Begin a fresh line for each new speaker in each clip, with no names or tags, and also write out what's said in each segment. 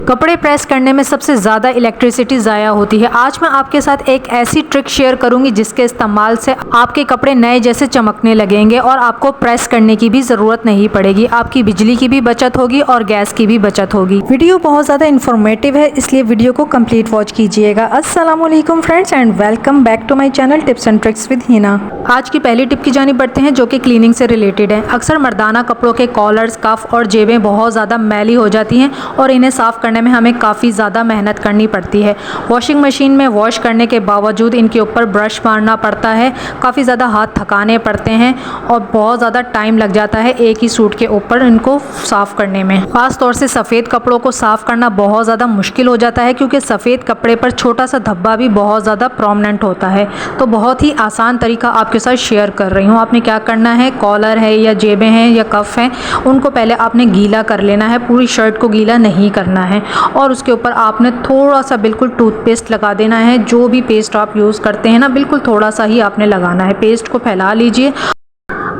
कपड़े प्रेस करने में सबसे ज़्यादा इलेक्ट्रिसिटी ज़ाया होती है। आज मैं आपके साथ एक ऐसी ट्रिक शेयर करूंगी जिसके इस्तेमाल से आपके कपड़े नए जैसे चमकने लगेंगे और आपको प्रेस करने की भी ज़रूरत नहीं पड़ेगी। आपकी बिजली की भी बचत होगी और गैस की भी बचत होगी। वीडियो बहुत ज़्यादा इन्फॉर्मेटिव है, इसलिए वीडियो को कंप्लीट वॉच कीजिएगा। अस्सलामुअलैकुम friends and welcome back to my channel tips and tricks with Hina. आज की पहली टिप की जानिब बढ़ते हैं जो कि क्लीनिंग से रिलेटेड है। अक्सर मर्दाना कपड़ों के कॉलर्स, कफ और जेबें बहुत ज़्यादा मैली हो जाती हैं और इन्हें साफ़ करने में हमें काफ़ी ज़्यादा मेहनत करनी पड़ती है। वॉशिंग मशीन में वॉश करने के बावजूद इनके ऊपर ब्रश मारना पड़ता है, काफ़ी ज़्यादा हाथ थकाने पड़ते हैं और बहुत ज़्यादा टाइम लग जाता है एक ही सूट के ऊपर इनको साफ़ करने में। ख़ास तौर से सफ़ेद कपड़ों को साफ़ करना बहुत ज़्यादा मुश्किल हो जाता है क्योंकि सफ़ेद कपड़े पर छोटा सा धब्बा भी बहुत ज़्यादा प्रोमिनेंट होता है। तो बहुत ही आसान तरीका आपके साथ शेयर कर रही हूँ। आपने क्या करना है, कॉलर है या जेबें हैं या कफ हैं, उनको पहले आपने गीला कर लेना है। पूरी शर्ट को गीला नहीं करना है और उसके ऊपर आपने थोड़ा सा बिल्कुल टूथपेस्ट लगा देना है। जो भी पेस्ट आप यूज़ करते हैं ना, बिल्कुल थोड़ा सा ही आपने लगाना है। पेस्ट को फैला लीजिए।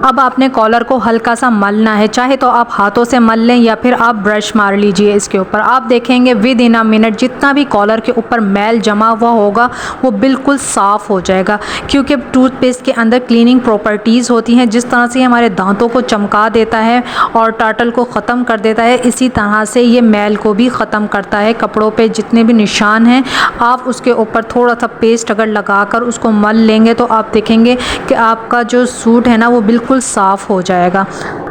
अब आपने कॉलर को हल्का सा मलना है, चाहे तो आप हाथों से मल लें या फिर आप ब्रश मार लीजिए इसके ऊपर। आप देखेंगे विद इन अ मिनट जितना भी कॉलर के ऊपर मैल जमा हुआ होगा वो बिल्कुल साफ़ हो जाएगा क्योंकि टूथपेस्ट के अंदर क्लीनिंग प्रॉपर्टीज़ होती हैं। जिस तरह से हमारे दांतों को चमका देता है और टार्टल को ख़त्म कर देता है, इसी तरह से ये मैल को भी ख़त्म करता है। कपड़ों पर जितने भी निशान हैं आप उसके ऊपर थोड़ा सा पेस्ट अगर लगा कर उसको मल लेंगे तो आप देखेंगे कि आपका जो सूट है ना वो बिल्कुल साफ हो जाएगा।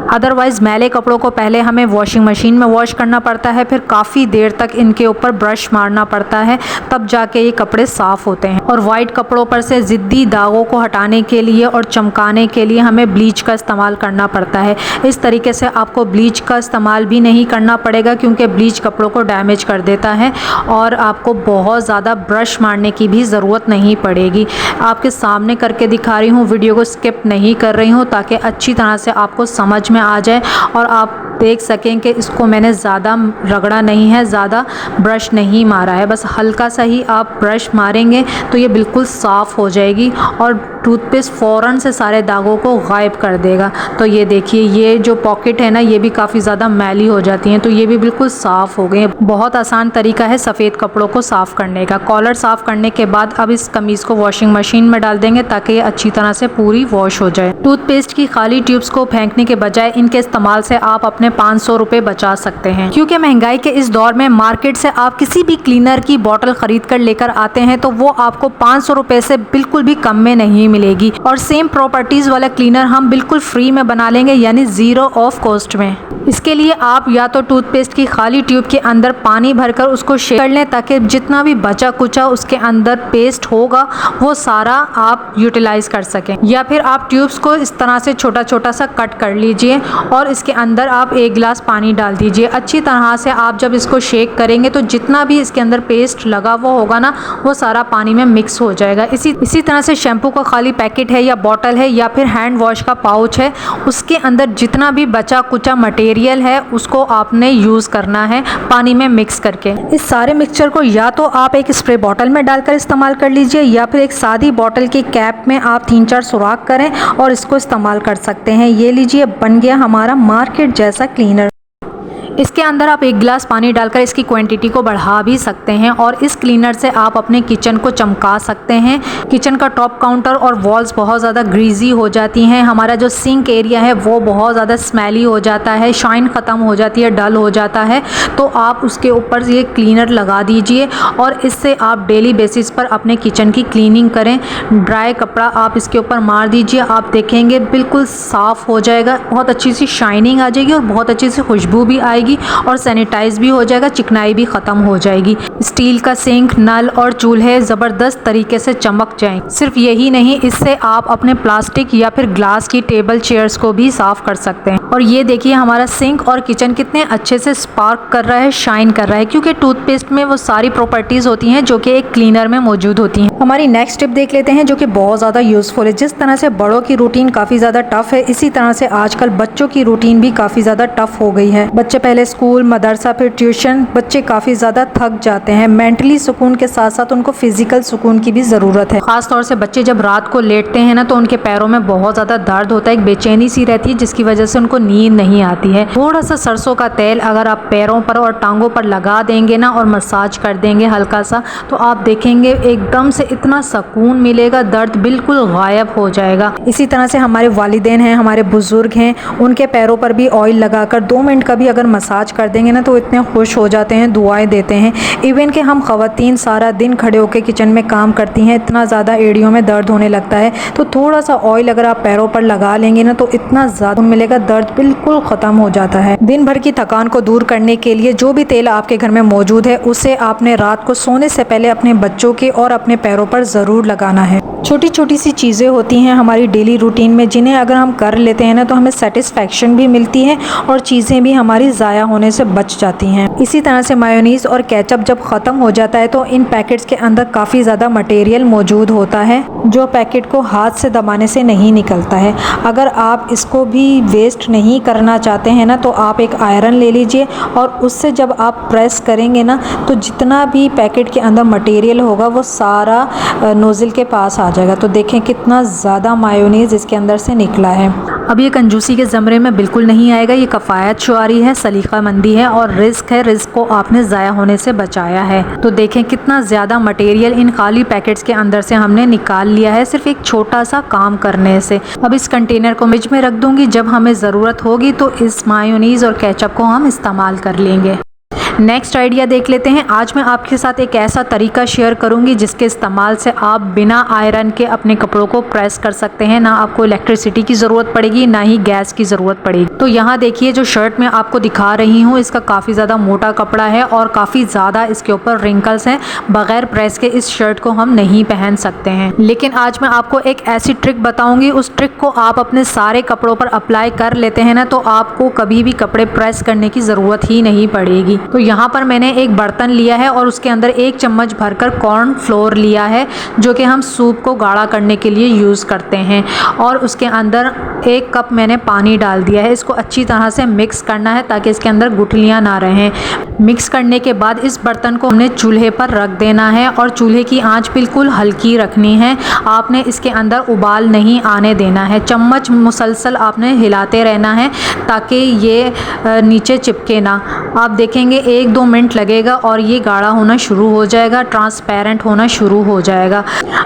अदरवाइज़ मैले कपड़ों को पहले हमें वॉशिंग मशीन में वॉश करना पड़ता है, फिर काफ़ी देर तक इनके ऊपर ब्रश मारना पड़ता है, तब जाके ये कपड़े साफ़ होते हैं। और वाइट कपड़ों पर से ज़िद्दी दागों को हटाने के लिए और चमकाने के लिए हमें ब्लीच का इस्तेमाल करना पड़ता है। इस तरीके से आपको ब्लीच का इस्तेमाल भी नहीं करना पड़ेगा क्योंकि ब्लीच कपड़ों को डैमेज कर देता है और आपको बहुत ज़्यादा ब्रश मारने की भी ज़रूरत नहीं पड़ेगी। आपके सामने करके दिखा रही हूँ, वीडियो को स्किप नहीं कर रही हूँ ताकि अच्छी तरह से आपको समझ में आ जाए और आप देख सकें कि इसको मैंने ज़्यादा रगड़ा नहीं है, ज़्यादा ब्रश नहीं मारा है, बस हल्का सा ही आप ब्रश मारेंगे तो ये बिल्कुल साफ़ हो जाएगी और टूथपेस्ट फ़ौरन से सारे दागों को गायब कर देगा। तो ये देखिए, ये जो पॉकेट है ना ये भी काफ़ी ज़्यादा मैली हो जाती हैं, तो ये भी बिल्कुल साफ़ हो गई। बहुत आसान तरीका है सफ़ेद कपड़ों को साफ़ करने का। कॉलर साफ़ करने के बाद अब इस कमीज़ को वॉशिंग मशीन में डाल देंगे ताकि ये अच्छी तरह से पूरी वॉश हो जाए। टूथपेस्ट की खाली ट्यूब्स को फेंकने के बजाय इनके इस्तेमाल से आप अपने 500 रुपये बचा सकते हैं क्योंकि महंगाई के इस दौर में मार्केट से आप किसी भी क्लीनर की बोतल खरीद कर लेकर आते हैं तो वो आपको 500 रुपये से बिल्कुल भी कम में नहीं मिलेगी और सेम प्रॉपर्टीज़ वाला क्लीनर हम बिल्कुल फ्री में बना लेंगे, यानी ज़ीरो ऑफ कॉस्ट में। इसके लिए आप या तो टूथपेस्ट की खाली ट्यूब के अंदर पानी भरकर उसको शेक कर लें ताकि जितना भी बचा कुचा उसके अंदर पेस्ट होगा वो सारा आप यूटिलाइज़ कर सकें, या फिर आप ट्यूब्स को इस तरह से छोटा छोटा सा कट कर लीजिए और इसके अंदर आप 1 गिलास पानी डाल दीजिए। अच्छी तरह से आप जब इसको शेक करेंगे तो जितना भी इसके अंदर पेस्ट लगा हुआ होगा ना वो सारा पानी में मिक्स हो जाएगा। इसी तरह से शैम्पू का खाली पैकेट है या बॉटल है या फिर हैंड वॉश का पाउच है, उसके अंदर जितना भी बचा कुचा मटेरियल है उसको आपने यूज़ करना है पानी में मिक्स करके। इस सारे मिक्सचर को या तो आप एक स्प्रे बॉटल में डालकर इस्तेमाल कर लीजिए या फिर एक सादी बॉटल की कैप में आप 3-4 सुराख करें और इसको इस्तेमाल कर सकते हैं। ये लीजिए, बन गया हमारा मार्केट जैसा क्लीनर। इसके अंदर आप 1 गिलास पानी डालकर इसकी क्वांटिटी को बढ़ा भी सकते हैं और इस क्लीनर से आप अपने किचन को चमका सकते हैं। किचन का टॉप काउंटर और वॉल्स बहुत ज़्यादा ग्रीजी हो जाती हैं, हमारा जो सिंक एरिया है वो बहुत ज़्यादा स्मेली हो जाता है, शाइन ख़त्म हो जाती है, डल हो जाता है, तो आप उसके ऊपर ये क्लीनर लगा दीजिए और इससे आप डेली बेसिस पर अपने किचन की क्लीनिंग करें। ड्राई कपड़ा आप इसके ऊपर मार दीजिए, आप देखेंगे बिल्कुल साफ़ हो जाएगा, बहुत अच्छी सी शाइनिंग आ जाएगी और बहुत अच्छी सी खुशबू भी आएगी और सैनिटाइज भी हो जाएगा, चिकनाई भी ख़त्म हो जाएगी। स्टील का सिंक, नल और चूल्हे ज़बरदस्त तरीके से चमक जाएंगे। सिर्फ यही नहीं, इससे आप अपने प्लास्टिक या फिर ग्लास की टेबल चेयर्स को भी साफ़ कर सकते हैं। और ये देखिए हमारा सिंक और किचन कितने अच्छे से स्पार्क कर रहा है, शाइन कर रहा है, क्योंकि टूथपेस्ट में वो सारी प्रॉपर्टीज़ होती हैं जो कि एक क्लीनर में मौजूद होती हैं। हमारी नेक्स्ट टिप देख लेते हैं जो कि बहुत ज़्यादा यूज़फुल है। जिस तरह से बड़ों की रूटीन काफ़ी ज़्यादा टफ है, इसी तरह से आजकल बच्चों की रूटीन भी काफ़ी ज़्यादा टफ हो गई है। बच्चे पहले स्कूल, मदरसा, फिर ट्यूशन, बच्चे काफ़ी ज़्यादा थक जाते हैं। मेंटली सुकून के साथ साथ उनको फिजिकल सुकून की भी ज़रूरत है। ख़ास तौर से बच्चे जब रात को लेटते हैं ना तो उनके पैरों में बहुत ज़्यादा दर्द होता है, एक बेचैनी सी रहती है जिसकी वजह से उनको नींद नहीं आती है। थोड़ा सा सरसों का तेल अगर आप पैरों पर और टांगों पर लगा देंगे ना और मसाज कर देंगे हल्का सा, तो आप देखेंगे एकदम से इतना सुकून मिलेगा, दर्द बिल्कुल गायब हो जाएगा। इसी तरह से हमारे वालिदैन हैं, हमारे बुजुर्ग हैं, उनके पैरों पर भी ऑयल लगाकर 2 मिनट का भी अगर मसाज कर देंगे ना तो इतने खुश हो जाते हैं, दुआएं देते हैं। इवन कि हम ख़वातीन सारा दिन खड़े होकर किचन में काम करती हैं, इतना ज़्यादा एड़ियों में दर्द होने लगता है, तो थोड़ा सा ऑयल अगर आप पैरों पर लगा लेंगे ना तो इतना ज़्यादा मिलेगा, दर्द बिल्कुल ख़त्म हो जाता है। दिन भर की थकान को दूर करने के लिए जो भी तेल आपके घर में मौजूद है उसे आपने रात को सोने से पहले अपने बच्चों के और अपने पैरों पर ज़रूर लगाना है। छोटी छोटी सी चीज़ें होती हैं हमारी डेली रूटीन में जिन्हें अगर हम कर लेते हैं ना तो हमें सेटिस्फैक्शन भी मिलती है और चीज़ें भी हमारी ज़ाया होने से बच जाती हैं। इसी तरह से मायोनीज़ और केचप जब ख़त्म हो जाता है तो इन पैकेट्स के अंदर काफ़ी ज़्यादा मटेरियल मौजूद होता है जो पैकेट को हाथ से दबाने से नहीं निकलता है। अगर आप इसको भी वेस्ट नहीं करना चाहते हैं ना तो आप एक आयरन ले लीजिए और उससे जब आप प्रेस करेंगे ना तो जितना भी पैकेट के अंदर मटेरियल होगा वो सारा नोज़ल के पास आ जाएगा। तो देखें कितना ज़्यादा मायोनीज़ इसके अंदर से निकला है। अब ये कंजूसी के ज़मरे में बिल्कुल नहीं आएगा, ये कफ़ायत शुआरी है, सलीक़ा मंदी है और रिस्क है, रिस्क को आपने ज़ाया होने से बचाया है। तो देखें कितना ज़्यादा मटेरियल इन खाली पैकेट्स के अंदर से हमने निकाल लिया है सिर्फ एक छोटा सा काम करने से। अब इस कंटेनर को फ्रिज में रख दूँगी, जब हमें ज़रूरत होगी तो इस मायोनीज़ और केचप को हम इस्तेमाल कर लेंगे। नेक्स्ट आइडिया देख लेते हैं। आज मैं आपके साथ एक ऐसा तरीका शेयर करूंगी जिसके इस्तेमाल से आप बिना आयरन के अपने कपड़ों को प्रेस कर सकते हैं। ना आपको इलेक्ट्रिसिटी की ज़रूरत पड़ेगी, ना ही गैस की ज़रूरत पड़ेगी। तो यहाँ देखिए जो शर्ट मैं आपको दिखा रही हूँ इसका काफ़ी ज़्यादा मोटा कपड़ा है और काफ़ी ज़्यादा इसके ऊपर रिंकल्स हैं। बग़ैर प्रेस के इस शर्ट को हम नहीं पहन सकते हैं। लेकिन आज मैं आपको एक ऐसी ट्रिक बताऊँगी, उस ट्रिक को आप अपने सारे कपड़ों पर अप्लाई कर लेते हैं ना तो आपको कभी भी कपड़े प्रेस करने की ज़रूरत ही नहीं पड़ेगी। तो यहाँ पर मैंने एक बर्तन लिया है और उसके अंदर 1 चम्मच भरकर कॉर्न फ्लोर लिया है जो कि हम सूप को गाढ़ा करने के लिए यूज़ करते हैं, और उसके अंदर 1 कप मैंने पानी डाल दिया है। इसको अच्छी तरह से मिक्स करना है ताकि इसके अंदर गुठलियाँ ना रहें। मिक्स करने के बाद इस बर्तन को हमने चूल्हे पर रख देना है और चूल्हे की आंच बिल्कुल हल्की रखनी है। आपने इसके अंदर उबाल नहीं आने देना है। चम्मच मुसलसल आपने हिलाते रहना है ताकि ये नीचे चिपके ना। आप देखेंगे 1-2 मिनट लगेगा और ये गाढ़ा होना शुरू हो जाएगा, ट्रांसपेरेंट होना शुरू हो जाएगा।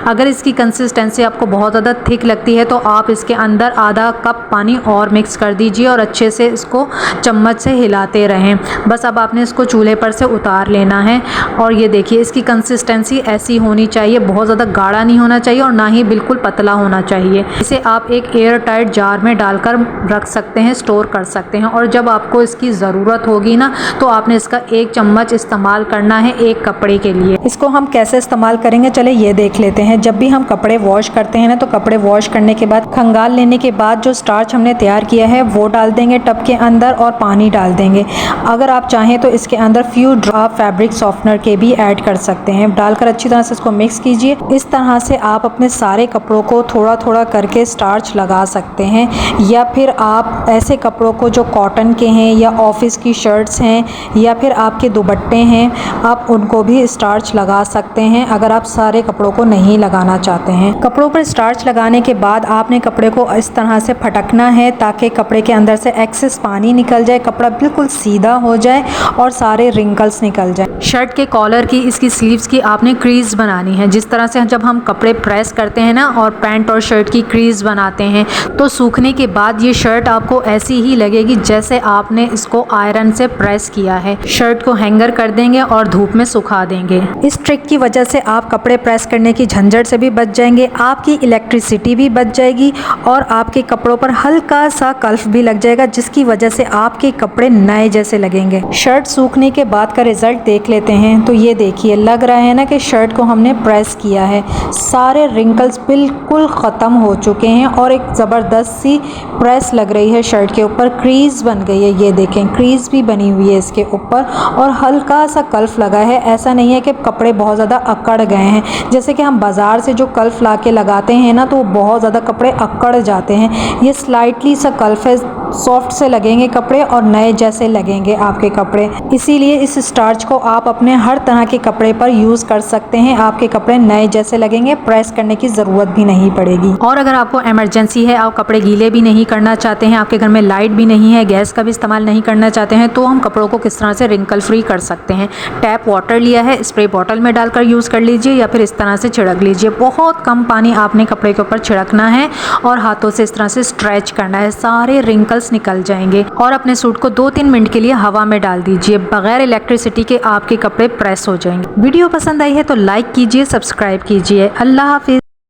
अगर इसकी कंसिस्टेंसी आपको बहुत ज़्यादा थिक लगती है तो आप इसके अंदर आधा कप पानी और मिक्स कर दीजिए और अच्छे से इसको चम्मच से हिलाते रहें। बस अब आपने इसको चूल्हे पर से उतार लेना है और ये देखिए इसकी कंसिस्टेंसी ऐसी होनी चाहिए, बहुत ज़्यादा गाढ़ा नहीं होना चाहिए और ना ही बिल्कुल पतला होना चाहिए। इसे आप एक एयर टाइट जार में डालकर रख सकते हैं, स्टोर कर सकते हैं, और जब आपको इसकी ज़रूरत होगी ना तो आपने इसका 1 चम्मच इस्तेमाल करना है एक कपड़े के लिए। इसको हम कैसे इस्तेमाल करेंगे चले ये देख लेते हैं। जब भी हम कपड़े वॉश करते हैं ना तो कपड़े वॉश करने के बाद खंगाल लेने के बाद जो स्टार्च हमने तैयार किया है वो डाल देंगे टब के अंदर और पानी डाल देंगे। अगर आप चाहें तो इसके अंदर फ्यू ड्रॉप फैब्रिक सॉफ्टनर के भी ऐड कर सकते हैं। डालकर अच्छी तरह से इसको मिक्स कीजिए। इस तरह से आप अपने सारे कपड़ों को थोड़ा थोड़ा करके स्टार्च लगा सकते हैं, या फिर आप ऐसे कपड़ों को जो कॉटन के हैं या ऑफिस की शर्ट्स हैं या फिर आपके दुपट्टे हैं आप उनको भी स्टार्च लगा सकते हैं अगर आप सारे कपड़ों को नहीं लगाना चाहते हैं। कपड़ों पर स्टार्च लगाने के बाद आपने कपड़े को इस तरह से फटकना है ताकि कपड़े के अंदर से एक्सेस पानी निकल जाए, कपड़ा बिल्कुल सीधा हो जाए और सारे रिंकल्स निकल जाए। शर्ट के कॉलर की, इसकी स्लीव्स की आपने क्रीज बनानी है। जिस तरह से जब हम कपड़े प्रेस करते हैं ना और पैंट और शर्ट की क्रीज बनाते हैं तो सूखने के बाद ये शर्ट आपको ऐसी ही लगेगी जैसे आपने इसको आयरन से प्रेस किया है। शर्ट को हैंगर कर देंगे और धूप में सुखा देंगे। इस ट्रिक की वजह से आप कपड़े प्रेस करने की झंझट से भी बच जाएंगे, आपकी इलेक्ट्रिसिटी भी बच जाएगी और आपके कपड़ों पर हल्का सा कल्फ भी लग जाएगा जिसकी वजह से आपके कपड़े नए जैसे लगेंगे। शर्ट सूखने के बाद का रिजल्ट देख लेते हैं। तो ये देखिए लग रहा है ना कि शर्ट को हमने प्रेस किया है, सारे रिंकल्स बिल्कुल ख़त्म हो चुके हैं और एक ज़बरदस्त सी प्रेस लग रही है शर्ट के ऊपर, क्रीज बन गई है। ये देखें क्रीज भी बनी हुई है इसके ऊपर और हल्का सा कल्फ लगा है। ऐसा नहीं है कि कपड़े बहुत ज़्यादा अकड़ गए हैं, जैसे कि हम बाज़ार से जो कल्फ ला के लगाते हैं ना तो बहुत ज़्यादा कपड़े अकड़ जाते हैं। ये स्लाइटली सा कल्फ है, सॉफ्ट से लगेंगे कपड़े और नए जैसे लगेंगे आपके कपड़े। इसीलिए इस स्टार्च को आप अपने हर तरह के कपड़े पर यूज़ कर सकते हैं। आपके कपड़े नए जैसे लगेंगे, प्रेस करने की ज़रूरत भी नहीं पड़ेगी। और अगर आपको इमरजेंसी है, आप कपड़े गीले भी नहीं करना चाहते हैं, आपके घर में लाइट भी नहीं है, गैस का भी इस्तेमाल नहीं करना चाहते हैं, तो हम कपड़ों को किस तरह से रिंकल फ्री कर सकते हैं। टैप वाटर लिया है, स्प्रे बॉटल में डालकर यूज़ कर लीजिए या फिर इस तरह से छिड़क लीजिए। बहुत कम पानी आपने कपड़े के ऊपर छिड़कना है और हाथों से इस तरह से स्ट्रेच करना है, सारे रिंकल्स निकल जाएंगे। और अपने सूट को 2-3 मिनट के लिए हवा में डाल दीजिए, बगैर इलेक्ट्रिसिटी के आपके कपड़े प्रेस हो जाएंगे। वीडियो पसंद आई है तो लाइक कीजिए, सब्सक्राइब कीजिए। अल्लाह हाफिज़।